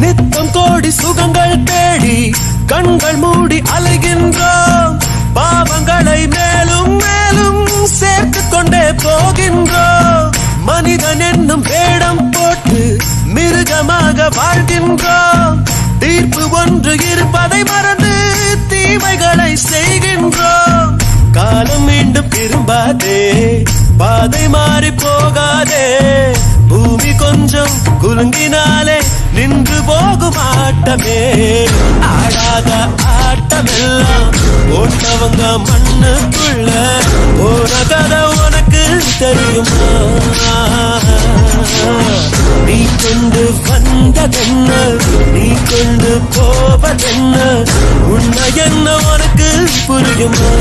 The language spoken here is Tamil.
நித்தம் கோடி சுகங்கள் தேடி கண்கள் மூடி அலைகின்றோம். பாவங்களை மேலும் மேலும் சேர்த்து கொண்டே போகின்றோம். மனிதன் என்னும் வேடம் போட்டு மிருகமாக வாழ்கின்றோம். தீர்ப்பு ஒன்று இருப்பதை மறந்து தீமைகளை செய்கின்றோம். காலம் மீண்டும் திரும்பாதே, பாதை மாறி போகாதே. பூமி கொஞ்சம் குலுங்கினாலே நின்று போகும் ஆட்டமே. ஆடாத ஆட்டமெல்லாம் ஓட்டவங்க மண்ணுக்குள்ள போன கதை உனக்கு தெரியுமா? நீ கொண்டு வந்ததென்ன, நீ கொண்டு போவதென்ன, உண்மை என்ன உனக்கு புரியுமா?